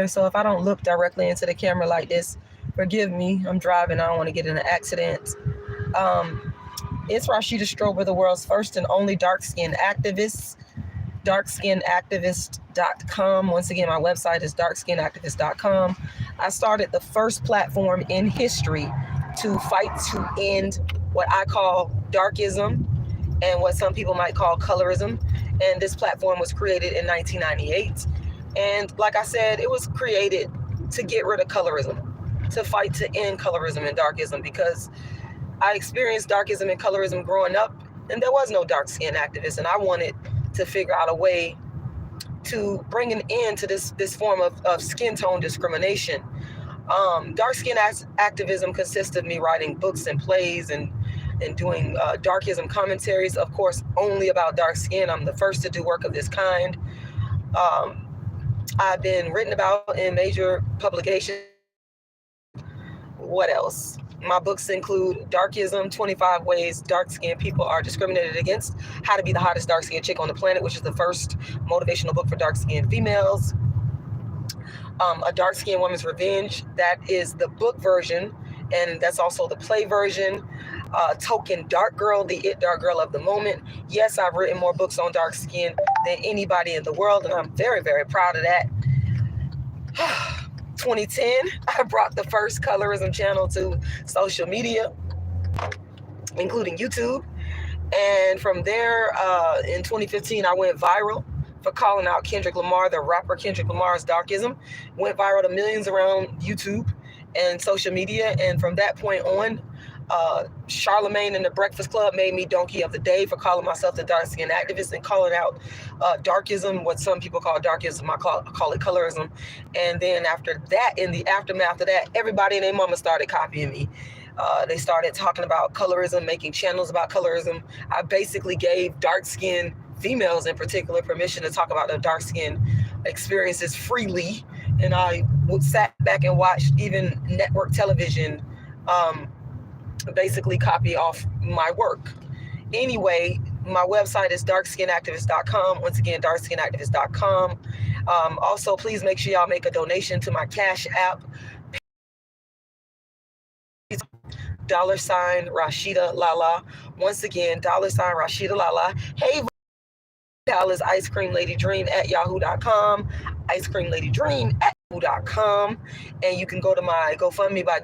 So if I don't look directly into the camera like this, forgive me. I'm driving. I don't want to get in an accident. Um, it's Rashida Strober, the world's first and only dark-skinned activist. Darkiskinactivist.com. Once again, my website is darkiskinactivist.com. I started the first platform in history to fight to end what I call darkism and what some people might call colorism. And this platform was created in 1998. And like I said, it was created to get rid of colorism, to fight to end colorism and darkism, because I experienced darkism and colorism growing up, and there was no dark skin activist, and I wanted to figure out a way to bring an end to this form of skin tone discrimination. Dark skin activism consists of me writing books and plays and doing darkism commentaries, of course, only about dark skin. I'm the first to do work of this kind. I've been written about in major publications. What else? My books include Darkism, 25 Ways Dark-Skinned People Are Discriminated Against, How to Be the Hottest Dark-Skinned Chick on the Planet, which is the first motivational book for dark-skinned females. A Dark-Skinned Woman's Revenge, that is the book version, and that's also the play version. Token Dark Girl, the It Dark Girl of the Moment. Yes, I've written more books on dark skin than anybody in the world, and I'm very, very proud of that. 2010, I brought the first colorism channel to social media, including YouTube. And from there, in 2015, I went viral for calling out Kendrick Lamar, the rapper Kendrick Lamar's darkism. Went viral to millions around YouTube and social media. And from that point on, Charlemagne and the Breakfast Club made me Donkey of the Day for calling myself the dark skin activist and calling out darkism, what some people call darkism, I call it colorism. And then after that, in the aftermath of that, everybody and their mama started copying me. They started talking about colorism, making channels about colorism. I basically gave dark skinned females in particular permission to talk about their dark skin experiences freely. And I sat back and watched even network television basically copy off my work. Anyway, my website is darkskinactivist.com. Once again, darkskinactivist.com. Also, please make sure y'all make a donation to my Cash App. $ Rashida Lala. Once again, $ Rashida Lala. Hey, $, Ice Cream Lady Dream at yahoo.com. Ice Cream Lady Dream at yahoo.com. And you can go to my GoFundMe by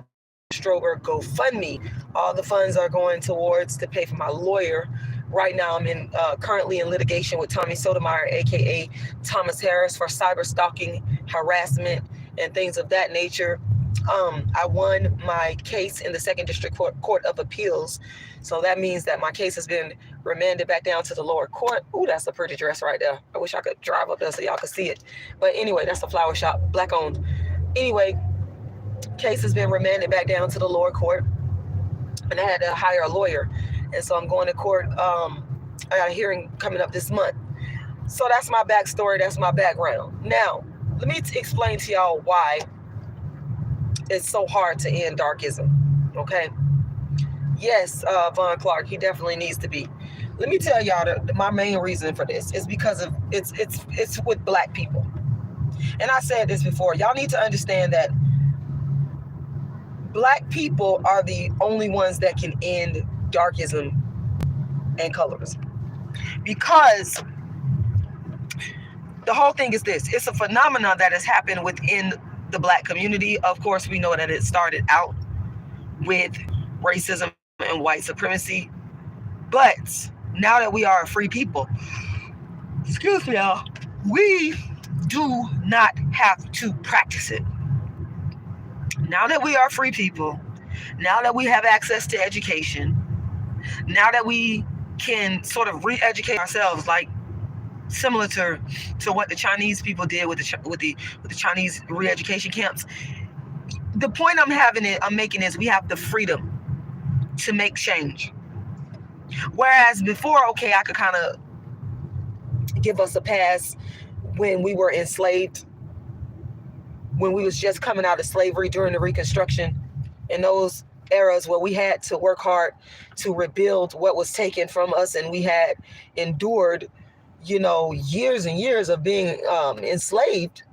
Strober GoFundMe. All the funds are going towards to pay for my lawyer. Right now, I'm currently in litigation with Tommy Sotomayor, aka Thomas Harris, for cyber stalking, harassment, and things of that nature. I won my case in the 2nd District Court of Appeals. So that means that my case has been remanded back down to the lower court. Ooh, that's a pretty dress right there. I wish I could drive up there so y'all could see it. But anyway, that's a flower shop, black owned. Anyway, case has been remanded back down to the lower court, and I had to hire a lawyer. And so I'm going to court. I got a hearing coming up this month. So that's my backstory. That's my background. Now, let me explain to y'all why it's so hard to end darkism. Okay. Yes, Von Clark, he definitely needs to be. Let me tell y'all that my main reason for this is because of it's with Black people. And I said this before. Y'all need to understand that Black people are the only ones that can end darkism and colorism. Because the whole thing is this. It's a phenomenon that has happened within the Black community. Of course, we know that it started out with racism and white supremacy. But now that we are a free people, excuse me, y'all, we do not have to practice it. Now that we are free people, now that we have access to education, now that we can sort of re-educate ourselves, like similar to what the Chinese people did with the Chinese re-education camps. The point I'm making is we have the freedom to make change. Whereas before, okay, I could kind of give us a pass when we were enslaved, when we was just coming out of slavery during the Reconstruction, in those eras where we had to work hard to rebuild what was taken from us, and we had endured, years and years of being enslaved.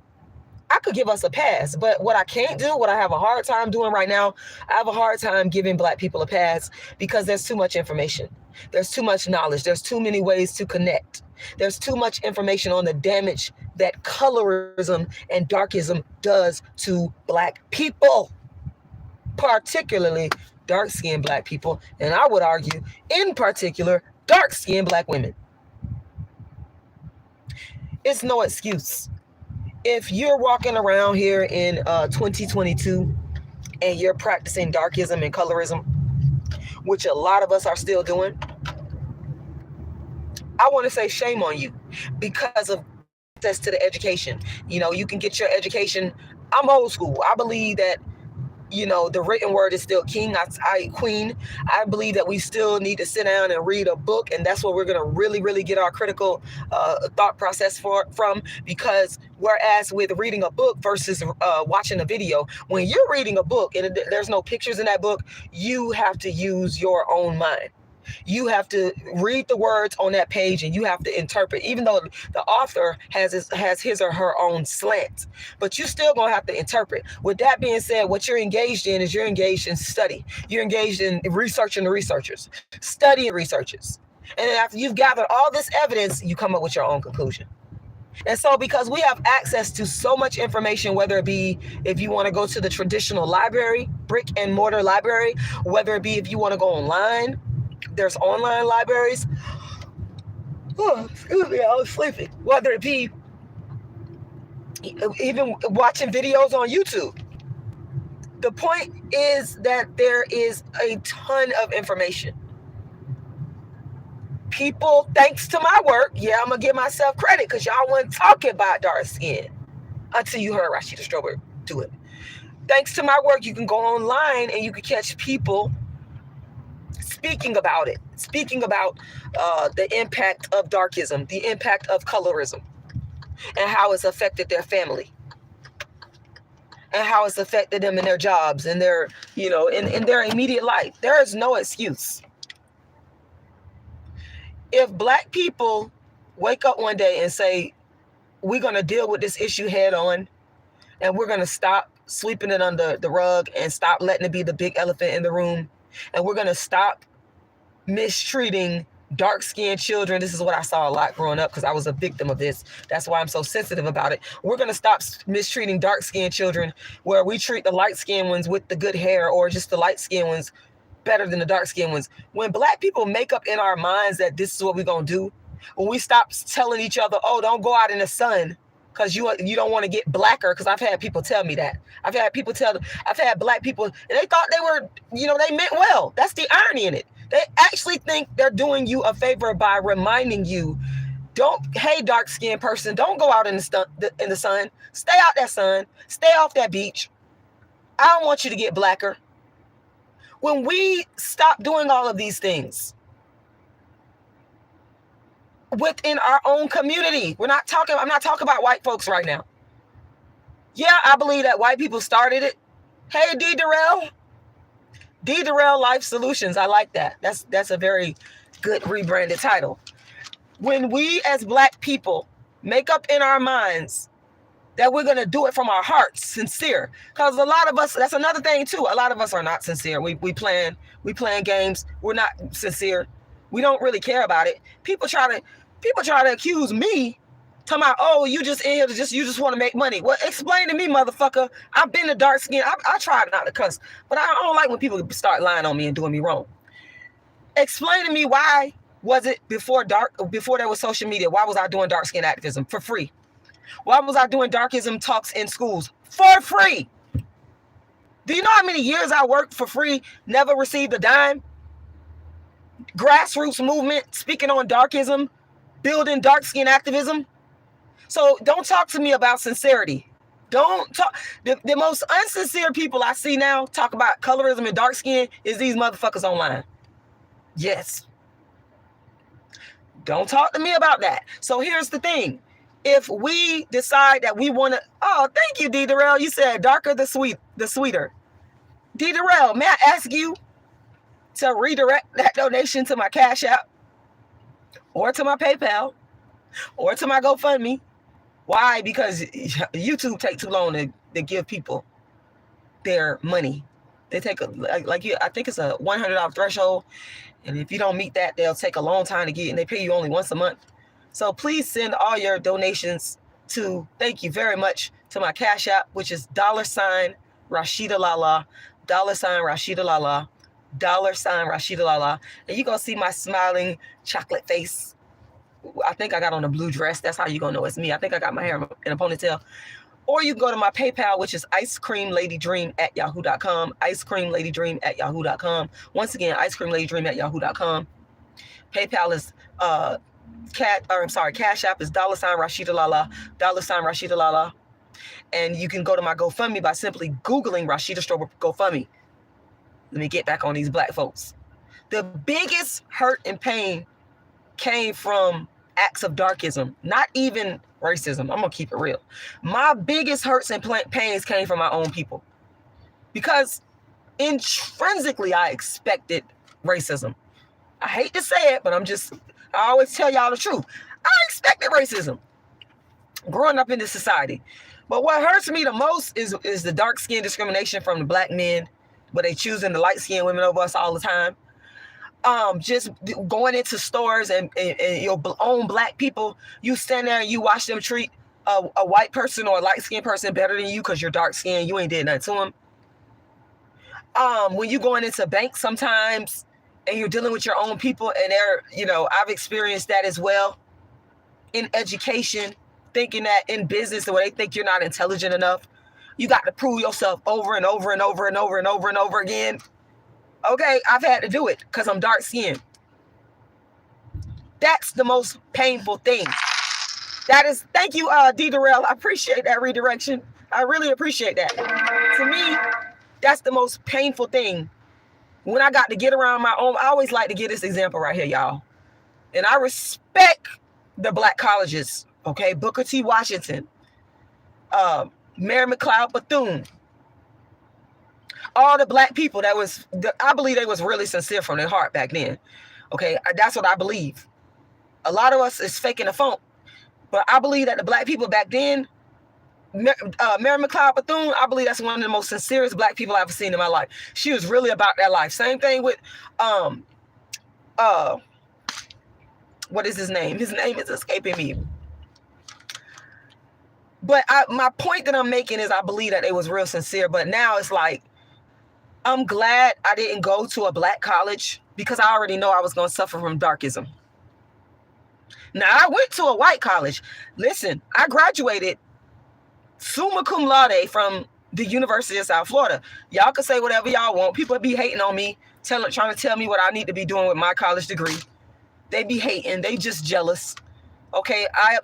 I could give us a pass, but what I can't do, what I have a hard time doing right now, I have a hard time giving Black people a pass because there's too much information. There's too much knowledge. There's too many ways to connect. There's too much information on the damage that colorism and darkism does to Black people, particularly dark-skinned Black people, and I would argue, in particular, dark-skinned Black women. It's no excuse. If you're walking around here in 2022 and you're practicing darkism and colorism, which a lot of us are still doing, I want to say shame on you because of access to the education. You know, you can get your education. I'm old school. I believe that, you know, the written word is still king. Queen. I believe that we still need to sit down and read a book, and that's what we're going to really get our critical thought process from. Because whereas with reading a book versus watching a video, when you're reading a book and there's no pictures in that book, you have to use your own mind. You have to read the words on that page and you have to interpret, even though the author has his or her own slant, but you still gonna have to interpret. With that being said, what you're engaged in is you're engaged in study. You're engaged in researching the researchers, studying researchers. And then after you've gathered all this evidence, you come up with your own conclusion. And so because we have access to so much information, whether it be if you want to go to the traditional library, brick and mortar library, whether it be if you want to go online, there's online libraries. Oh, excuse me, I was sleeping. Whether it be even watching videos on YouTube. The point is that there is a ton of information. People, thanks to my work, yeah, I'm going to give myself credit because y'all weren't talking about dark skin until you heard Rashida Strober do it. Thanks to my work, you can go online and you can catch people speaking about it, speaking about the impact of darkism, the impact of colorism, and how it's affected their family, and how it's affected them in their jobs and their, you know, in their immediate life. There is no excuse. If Black people wake up one day and say, we're going to deal with this issue head on, and we're going to stop sweeping it under the rug and stop letting it be the big elephant in the room, and we're going to stop mistreating dark-skinned children. This is what I saw a lot growing up because I was a victim of this. That's why I'm so sensitive about it. We're going to stop mistreating dark-skinned children where we treat the light-skinned ones with the good hair or just the light-skinned ones better than the dark-skinned ones. When Black people make up in our minds that this is what we're going to do, when we stop telling each other, oh, don't go out in the sun because you don't want to get blacker, because I've had people tell me that. I've had Black people, and they thought they were, you know, they meant well. That's the irony in it. They actually think they're doing you a favor by reminding you, hey, dark-skinned person, don't go out in the sun. Stay out that sun. Stay off that beach. I don't want you to get blacker. When we stop doing all of these things within our own community, I'm not talking about white folks right now. Yeah, I believe that white people started it. Hey, D. Durrell Life Solutions. I like that. That's a very good rebranded title. When we as Black people make up in our minds that we're going to do it from our hearts, sincere, because a lot of us, that's another thing too. A lot of us are not sincere. We playing games. We're not sincere. We don't really care about it. People try to accuse me, talking about, oh, you just in here you just want to make money. Well, explain to me, motherfucker. I've been a dark skin. I tried not to cuss, but I don't like when people start lying on me and doing me wrong. Explain to me, why was it before there was social media? Why was I doing dark skin activism for free? Why was I doing darkism talks in schools for free? Do you know how many years I worked for free, never received a dime? Grassroots movement, speaking on darkism, building dark skin activism. So don't talk to me about sincerity. Don't talk. The most unsincere people I see now talk about colorism and dark skin is these motherfuckers online. Yes. Don't talk to me about that. So here's the thing. If we decide that we want to, oh, thank you, D. Durrell. You said darker, the sweeter. D. Durrell, may I ask you to redirect that donation to my Cash App or to my PayPal or to my GoFundMe Why? Because YouTube take too long to give people their money. They take I think it's a $100 threshold, and if you don't meet that, they'll take a long time to get, and they pay you only once a month. So please send all your donations to, thank you very much, to my Cash App, which is $rashidalala, $rashidalala, $rashidalala, and you're gonna see my smiling chocolate face. I think I got on a blue dress. That's how you're gonna know it's me. I think I got my hair in a ponytail. Or you can go to my PayPal, which is icecreamladydream@yahoo.com. Icecreamladydream@yahoo.com. Once again, icecreamladydream@yahoo.com. PayPal is Cash App is $rashidalala, $rashidalala. And you can go to my GoFundMe by simply Googling Rashida Strober GoFundMe. Let me get back on these black folks. The biggest hurt and pain came from acts of darkism, not even racism. I'm gonna keep it real. My biggest hurts and pains came from my own people, because intrinsically I expected racism. I hate to say it, but I always tell y'all the truth. I expected racism growing up in this society. But what hurts me the most is the dark skin discrimination from the black men, but they choosing the light skinned women over us all the time. Just going into stores and your own black people, you stand there and you watch them treat a white person or a light skinned person better than you because you're dark skinned. You ain't did nothing to them. When you going into banks sometimes and you're dealing with your own people, and I've experienced that as well in education, thinking that in business, where they think you're not intelligent enough, you got to prove yourself over and over and over and over and over and over again. Okay, I've had to do it because I'm dark skinned. That's the most painful thing. Thank you, D. Darrell. I appreciate that redirection. I really appreciate that. To me, that's the most painful thing. When I got to get around my own, I always like to give this example right here, y'all. And I respect the black colleges, okay? Booker T. Washington, Mary McLeod Bethune, all the black people I believe they was really sincere from their heart back then. Okay, that's what I believe. A lot of us is faking the funk, but I believe that the black people back then, Mary McLeod Bethune, I believe that's one of the most sincerest black people I've ever seen in my life. She was really about that life. Same thing with what is his name? His name is escaping me. But my point that I'm making is I believe that they was real sincere. But now it's like, I'm glad I didn't go to a black college because I already know I was going to suffer from darkism. Now, I went to a white college. Listen, I graduated summa cum laude from the University of South Florida. Y'all can say whatever y'all want. People be hating on me, trying to tell me what I need to be doing with my college degree. They be hating. They just jealous. Okay, I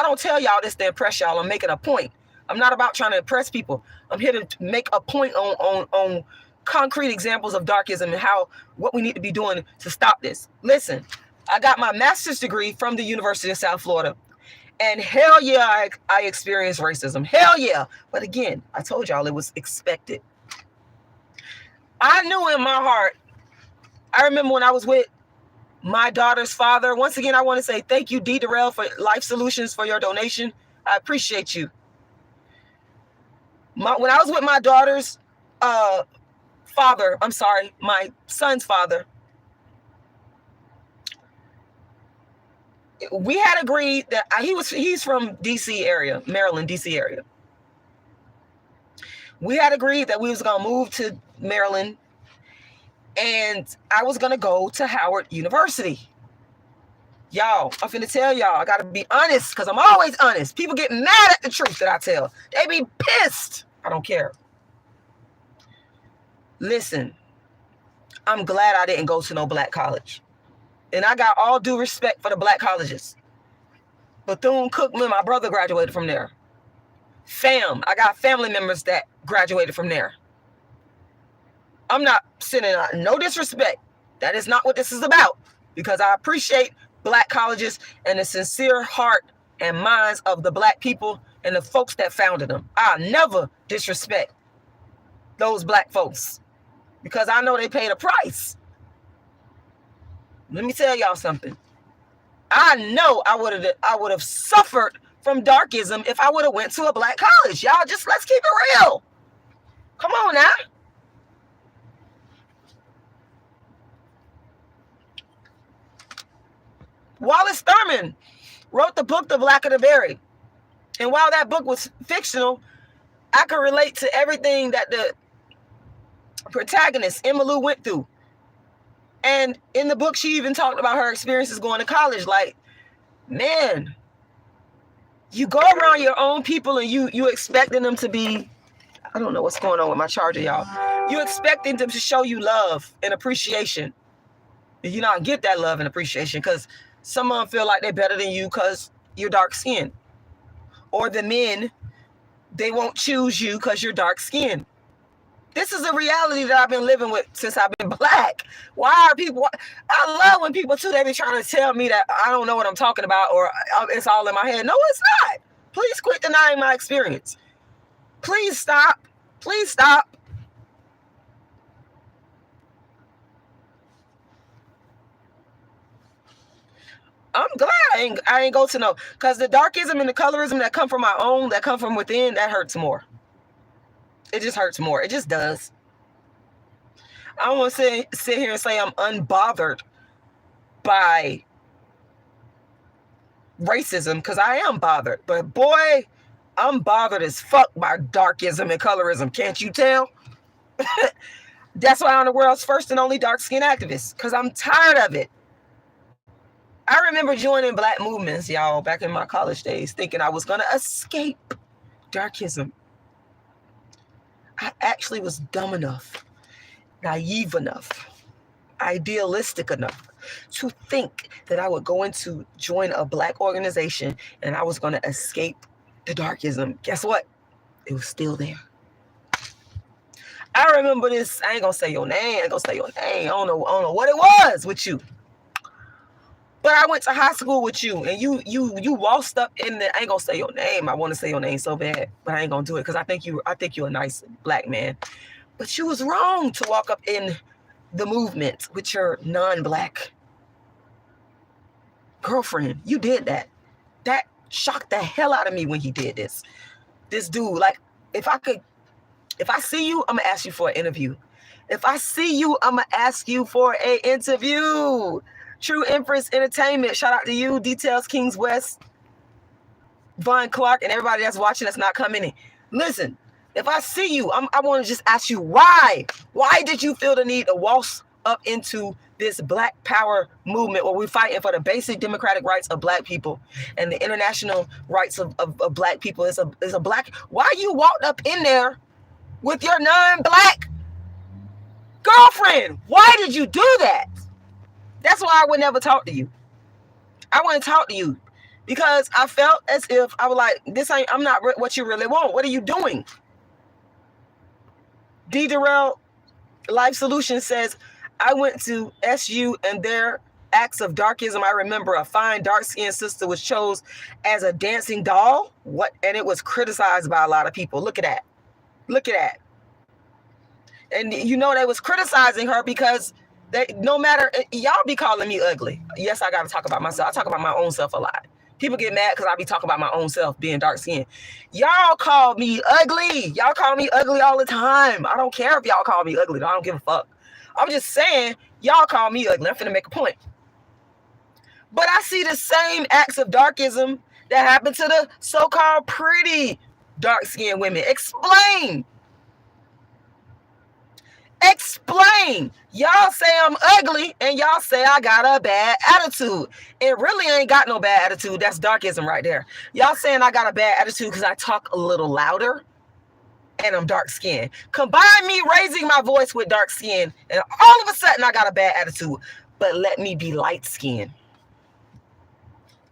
don't tell y'all this to impress y'all. I'm making a point. I'm not about trying to impress people. I'm here to make a point on concrete examples of darkism and what we need to be doing to stop this. Listen, I got my master's degree from the University of South Florida, and hell yeah, I experienced racism. Hell yeah. But again, I told y'all it was expected. I knew in my heart, I remember when I was with my daughter's father. Once again, I want to say thank you, D. Darrell, for Life Solutions, for your donation. I appreciate you. When I was with my daughter's father, my son's father, we had agreed that he's from DC area, Maryland, DC area. We had agreed that we was going to move to Maryland, and I was going to go to Howard University. Y'all, I'm finna tell y'all, I got to be honest, because I'm always honest. People get mad at the truth that I tell. They be pissed. I don't care. Listen, I'm glad I didn't go to no black college. And I got all due respect for the black colleges. Bethune-Cookman, my brother graduated from there. I got family members that graduated from there. I'm not sending out no disrespect. That is not what this is about, because I appreciate black colleges and the sincere heart and minds of the black people and the folks that founded them. I'll never disrespect those black folks because I know they paid a price. Let me tell y'all something. I know I would have suffered from Darkism if I would have went to a black college. Y'all, just let's keep it real. Come on now. Wallace Thurman wrote the book The Black of the Berry. And while that book was fictional, I could relate to everything that the protagonist, Emma Lou, went through. And in the book, she even talked about her experiences going to college. Like, man, you go around your own people and you expecting them to be, I don't know what's going on with my charger, y'all. You expecting them to show you love and appreciation. You not get that love and appreciation because some of them feel like they're better than you because you're dark skinned. Or the men, they won't choose you because you're dark skinned. This is a reality that I've been living with since I've been black. Why are people, I love when people too, they be trying to tell me that I don't know what I'm talking about or it's all in my head. No, it's not. Please quit denying my experience. Please stop. Please stop. I'm glad I ain't go to no, because the darkism and the colorism that come from my own, that come from within, that hurts more. It just hurts more. It just does. I don't want to sit here and say I'm unbothered by racism, because I am bothered. But boy, I'm bothered as fuck by darkism and colorism. Can't you tell? That's why I'm the world's first and only dark-skinned activist, because I'm tired of it. I remember joining black movements, y'all, back in my college days, thinking I was going to escape darkism. I actually was dumb enough, naive enough, idealistic enough to think that I would go into join a black organization and I was going to escape the darkism. Guess what? It was still there. I remember this. I ain't going to say your name. I ain't going to say your name. I don't know what it was with you. But I went to high school with you, and you waltzed up in the. I ain't gonna say your name. I want to say your name so bad, but I ain't gonna do it because I think you're a nice black man. But you was wrong to walk up in the movement with your non-black girlfriend. You did that. That shocked the hell out of me when he did this. This dude, like, if I see you, I'm gonna ask you for an interview. If I see you, I'm gonna ask you for an interview. True Empress Entertainment, shout out to you, Details, Kings West, Von Clark, and everybody that's watching that's not coming in. Listen, if I see you, I want to just ask you why. Why did you feel the need to waltz up into this black power movement where we're fighting for the basic democratic rights of black people and the international rights of black people? It's a black. Why you walked up in there with your non-black girlfriend? Why did you do that? That's why I would never talk to you. I wouldn't talk to you because I felt as if I was like, I'm not what you really want. What are you doing? D. Durrell Life Solutions says, I went to SU and their acts of darkism. I remember a fine dark-skinned sister was chosen as a dancing doll. What? And it was criticized by a lot of people. Look at that. Look at that. And you know, they was criticizing her because no matter, y'all be calling me ugly. Yes, I got to talk about myself. I talk about my own self a lot. People get mad because I be talking about my own self being dark skinned. Y'all call me ugly. Y'all call me ugly all the time. I don't care if y'all call me ugly. I don't give a fuck. I'm just saying, y'all call me ugly. I'm finna make a point. But I see the same acts of darkism that happen to the so-called pretty dark-skinned women. Explain. Explain. Y'all say I'm ugly and y'all say I got a bad attitude. It really ain't got no bad attitude. That's darkism right there. Y'all saying I got a bad attitude because I talk a little louder and I'm dark skinned. Combine me raising my voice with dark skin and all of a sudden I got a bad attitude. But let me be light skinned.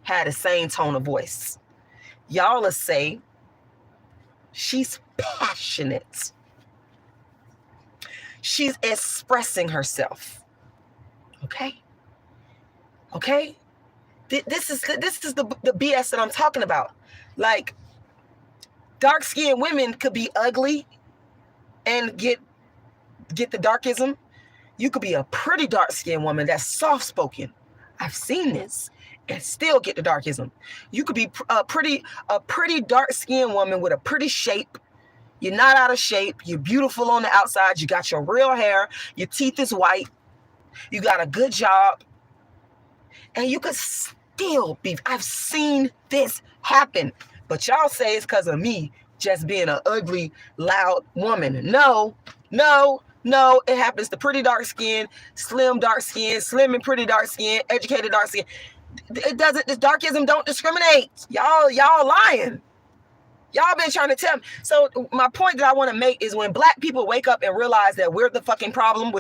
Had the same tone of voice. Y'all will say she's passionate. She's expressing herself. Okay? Okay? This is the BS that I'm talking about. Like, dark-skinned women could be ugly and get the darkism. You could be a pretty dark-skinned woman that's soft-spoken. I've seen this. and still get the darkism. You could be a pretty dark-skinned woman with a pretty shape. You're not out of shape. You're beautiful on the outside. You got your real hair. Your teeth is white. You got a good job. And you could still be. I've seen this happen. But y'all say it's because of me just being an ugly, loud woman. No. It happens to pretty dark skin, slim and pretty dark skin, educated dark skin. It doesn't. This darkism don't discriminate. Y'all lying. Y'all been trying to tell me. So my point that I want to make is when black people wake up and realize that we're the fucking problem,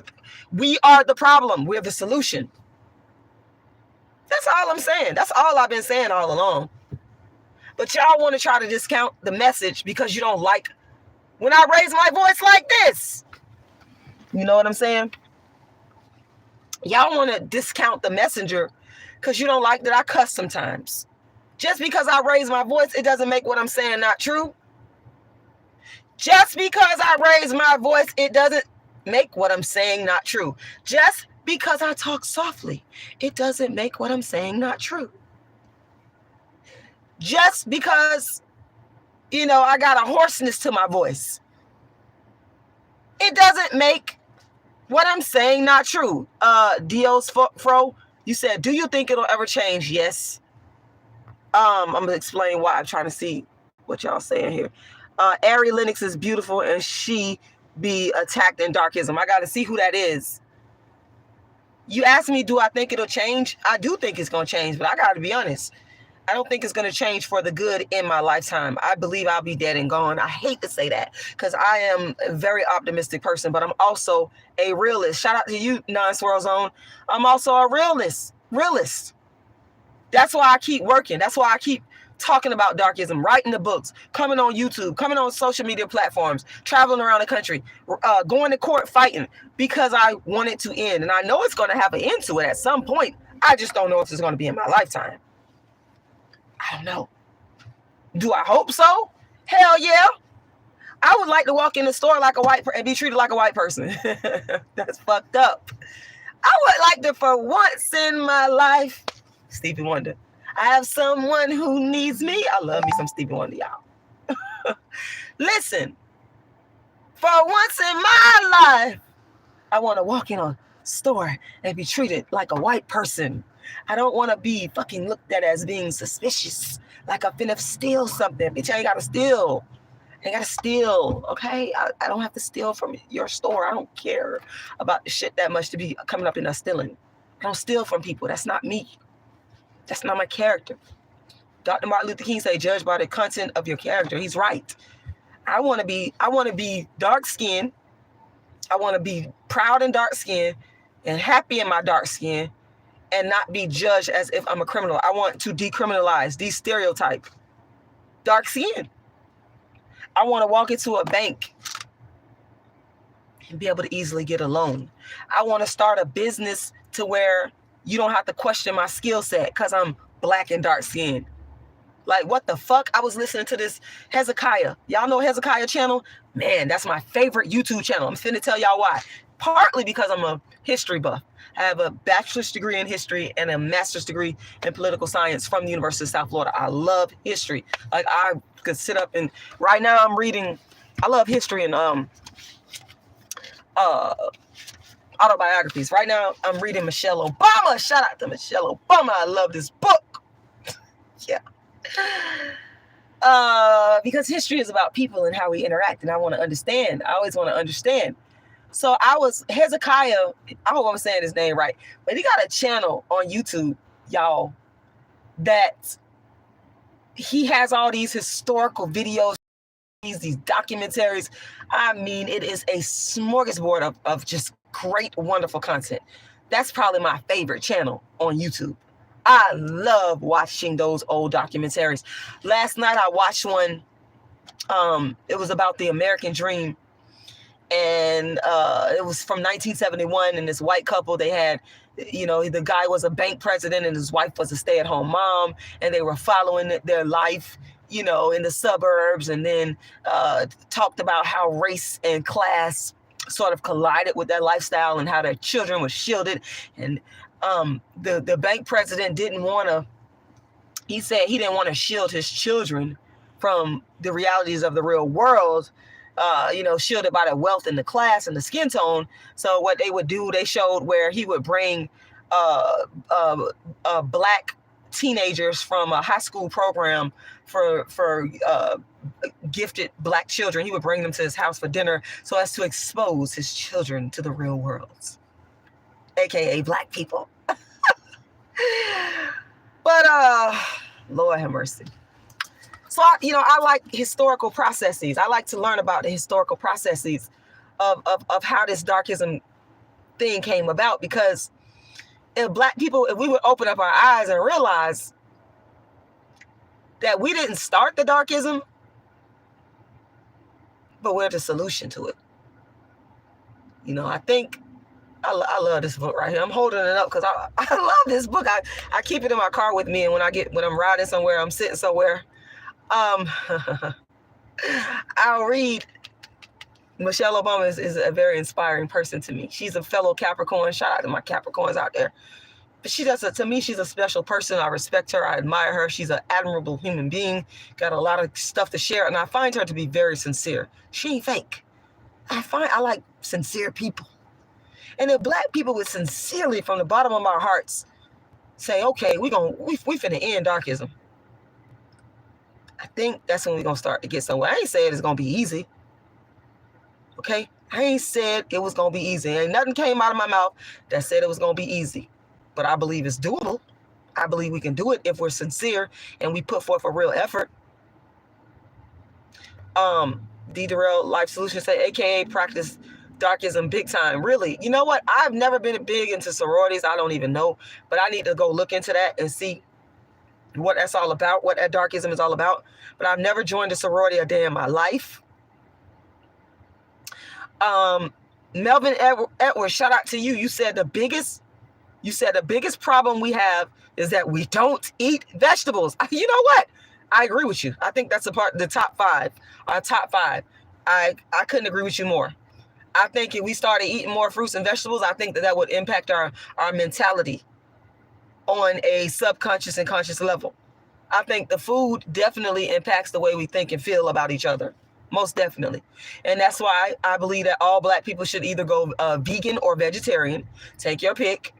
we are the problem. We're the solution. That's all I'm saying. That's all I've been saying all along. But y'all want to try to discount the message because you don't like when I raise my voice like this. You know what I'm saying? Y'all want to discount the messenger because you don't like that I cuss sometimes. Just because I raise my voice, it doesn't make what I'm saying not true. Just because I raise my voice, it doesn't make what I'm saying not true. Just because I talk softly, it doesn't make what I'm saying not true. Just because, I got a hoarseness to my voice, it doesn't make what I'm saying not true. Dios Fro, you said, do you think it'll ever change? Yes. I'm gonna explain why. I'm trying to see what y'all saying here. Ari Lennox is beautiful and she be attacked in darkism. I gotta see who that is. You asked me, do I think it'll change? I do think it's gonna change, but I gotta be honest. I don't think it's gonna change for the good in my lifetime. I believe I'll be dead and gone. I hate to say that because I am a very optimistic person, but I'm also a realist. Shout out to you, Non-Swirl Zone. I'm also a realist. That's why I keep working. That's why I keep talking about darkism, writing the books, coming on YouTube, coming on social media platforms, traveling around the country, going to court, fighting, because I want it to end. And I know it's going to have an end to it at some point. I just don't know if it's going to be in my lifetime. I don't know. Do I hope so? Hell yeah. I would like to walk in the store like a white person and be treated like a white person. That's fucked up. I would like to, for once in my life, Stevie Wonder, I have someone who needs me. I love me some Stevie Wonder, y'all. Listen, for once in my life, I want to walk in a store and be treated like a white person. I don't want to be fucking looked at as being suspicious, like I'm finna steal something. Bitch, I ain't got to steal. Okay? I don't have to steal from your store. I don't care about the shit that much to be coming up in us stealing. I don't steal from people. That's not me. That's not my character. Dr. Martin Luther King said, judge by the content of your character. He's right. I want to be dark skinned. I want to be proud and dark skinned and happy in my dark skin and not be judged as if I'm a criminal. I want to decriminalize, de-stereotype dark skin. I want to walk into a bank and be able to easily get a loan. I want to start a business to where you don't have to question my skill set because I'm black and dark skinned. Like, what the fuck? I was listening to this Hezekiah. Y'all know Hezekiah channel? Man, that's my favorite YouTube channel. I'm finna tell y'all why. Partly because I'm a history buff. I have a bachelor's degree in history and a master's degree in political science from the University of South Florida. I love history. Like, I could sit up and right now I'm reading, I love history and autobiographies. Right now I'm reading Michelle Obama. Shout out to Michelle Obama. I love this book. Yeah. Because history is about people and how we interact, and I want to understand. I always want to understand. So Hezekiah, I hope I'm saying his name right, but he got a channel on YouTube, y'all, that he has all these historical videos, these documentaries. I mean, it is a smorgasbord of just great, wonderful content. That's probably my favorite channel on YouTube. I love watching those old documentaries. Last night I watched one. It was about the American dream. And it was from 1971. And this white couple, they had, the guy was a bank president and his wife was a stay-at-home mom. And they were following their life, in the suburbs. And then talked about how race and class sort of collided with their lifestyle and how their children were shielded. And The bank president didn't want to, he said he didn't want to shield his children from the realities of the real world, shielded by the wealth and the class and the skin tone. So what they would do, they showed where he would bring black teenagers from a high school program for gifted black children. He would bring them to his house for dinner so as to expose his children to the real world, aka black people. But Lord have mercy. So I like historical processes. I like to learn about the historical processes of how this darkism thing came about, because if black people, if we would open up our eyes and realize that we didn't start the darkism, but we're the solution to it. I think I love this book right here. I'm holding it up because I love this book. I keep it in my car with me, and when I'm riding somewhere, I'm sitting somewhere, I'll read. Michelle Obama is a very inspiring person to me. She's a fellow Capricorn. Shout out to my Capricorns out there. But to me, she's a special person. I respect her. I admire her. She's an admirable human being. Got a lot of stuff to share. And I find her to be very sincere. She ain't fake. I like sincere people. And if black people would sincerely, from the bottom of our hearts, say, okay, we finna end darkism, I think that's when we're going to start to get somewhere. I ain't saying it's going to be easy. Okay? I ain't said it was going to be easy. Ain't nothing came out of my mouth that said it was going to be easy. But I believe it's doable. I believe we can do it if we're sincere and we put forth a real effort. D. Durrell Life Solutions say, AKA practice darkism big time. Really? You know what? I've never been big into sororities. I don't even know. But I need to go look into that and see what that's all about, what that darkism is all about. But I've never joined a sorority a day in my life. Melvin Edwards, shout out to you. You said the biggest problem we have is that we don't eat vegetables. You know what? I agree with you. I think that's the top five. Our top five. I couldn't agree with you more. I think if we started eating more fruits and vegetables, I think that would impact our mentality on a subconscious and conscious level. I think the food definitely impacts the way we think and feel about each other. Most definitely. And that's why I believe that all black people should either go vegan or vegetarian. Take your pick.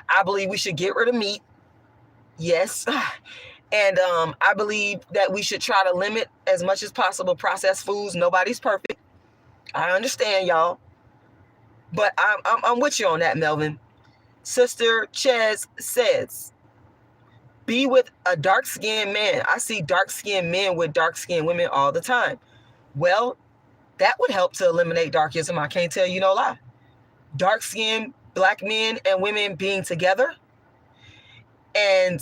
I believe we should get rid of meat. Yes. And I believe that we should try to limit as much as possible processed foods. Nobody's perfect. I understand, y'all. But I'm with you on that, Melvin. Sister Ches says, be with a dark-skinned man. I see dark-skinned men with dark-skinned women all the time. Well, that would help to eliminate darkism. I can't tell you no lie. Dark-skinned black men and women being together, and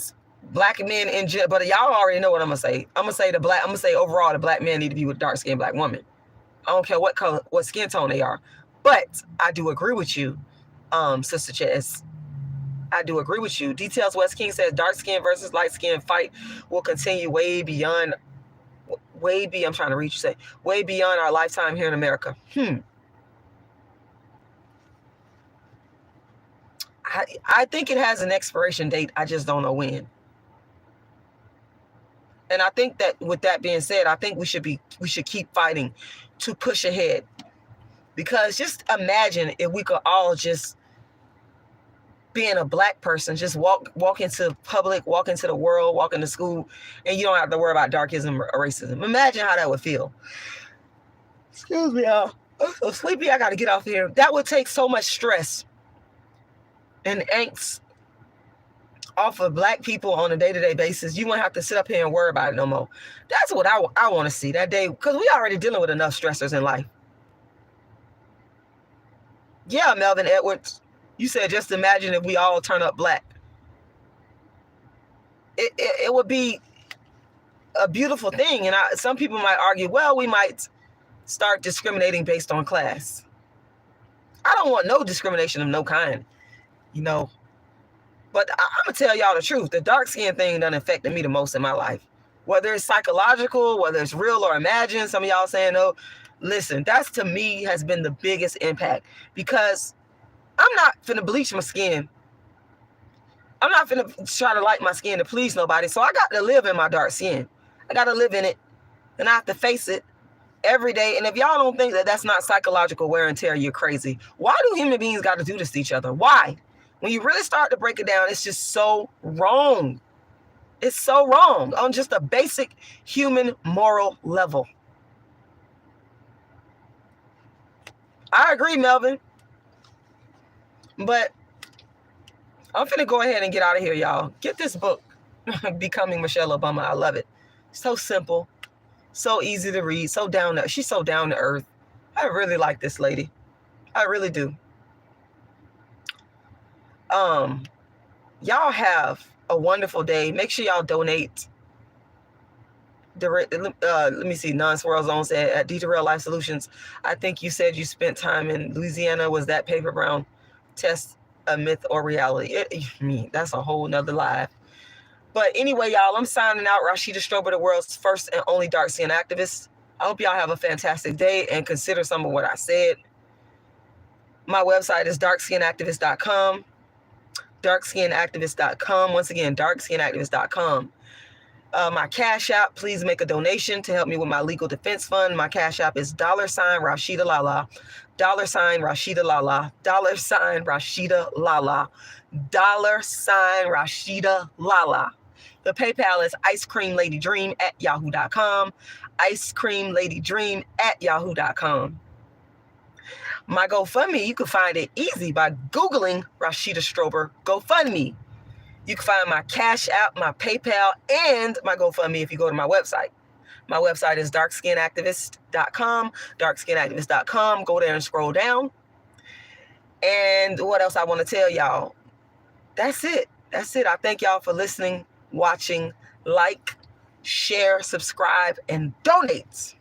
black men in general. But y'all already know what I'm gonna say. I'm gonna say overall the black men need to be with dark-skinned black women. I don't care what color, what skin tone they are. But I do agree with you, Sister Chess. I do agree with you. Details West King says dark skin versus light skin fight will continue way beyond our lifetime here in America. I think it has an expiration date. I just don't know when. And I think that with that being said, I think we should keep fighting to push ahead. Because just imagine if we could all just, being a black person, just walk into public, walk into the world, walk into school, and you don't have to worry about darkism or racism. Imagine how that would feel. Excuse me, y'all. I'm so sleepy. I got to get off here. That would take so much stress and angst off of black people on a day-to-day basis. You won't have to sit up here and worry about it no more. That's what I want to see that day, because we already dealing with enough stressors in life. Yeah, Melvin Edwards. You said just imagine if we all turn up black. It would be a beautiful thing. And some people might argue, well, we might start discriminating based on class. I don't want no discrimination of no kind, you know. But I'm going to tell y'all the truth. The dark skin thing done affected me the most in my life. Whether it's psychological, whether it's real or imagined. Some of y'all saying, no, listen, that's to me has been the biggest impact. Because I'm not finna bleach my skin I'm not finna try to light my skin to please nobody. So I got to live in my dark skin. I got to live in it, and I have to face it every day. And if y'all don't think that that's not psychological wear and tear, you're crazy. Why do human beings got to do this to each other? Why? When you really start to break it down, it's just so wrong. It's so wrong on just a basic human moral level. I agree, Melvin. But I'm finna go ahead and get out of here, y'all. Get this book, Becoming Michelle Obama. I love it. So simple, so easy to read, she's so down to earth. I really like this lady. I really do. Y'all have a wonderful day. Make sure y'all donate. Let me see. Non-Swirl Zone said at D2Real Life Solutions, I think you said you spent time in Louisiana. Was that paper brown test a myth or reality? That's a whole nother live. But anyway, y'all, I'm signing out. Rashida Strober, the world's first and only dark skin activist. I hope y'all have a fantastic day and consider some of what I said. My website is darkskinactivist.com. Darkskinactivist.com. Once again, darkskinactivist.com. My Cash App, please make a donation to help me with my legal defense fund. My Cash App is $RashidaLala, $RashidaLala, $RashidaLala, $RashidaLala. The PayPal is icecreamladydream@yahoo.com, icecreamladydream@yahoo.com. My GoFundMe, you can find it easy by Googling Rashida Strober GoFundMe. You can find my Cash App, my PayPal, and my GoFundMe if you go to my website. My website is darkskinactivist.com, darkskinactivist.com. Go there and scroll down. And what else I want to tell y'all? That's it. That's it. I thank y'all for listening, watching, like, share, subscribe, and donate.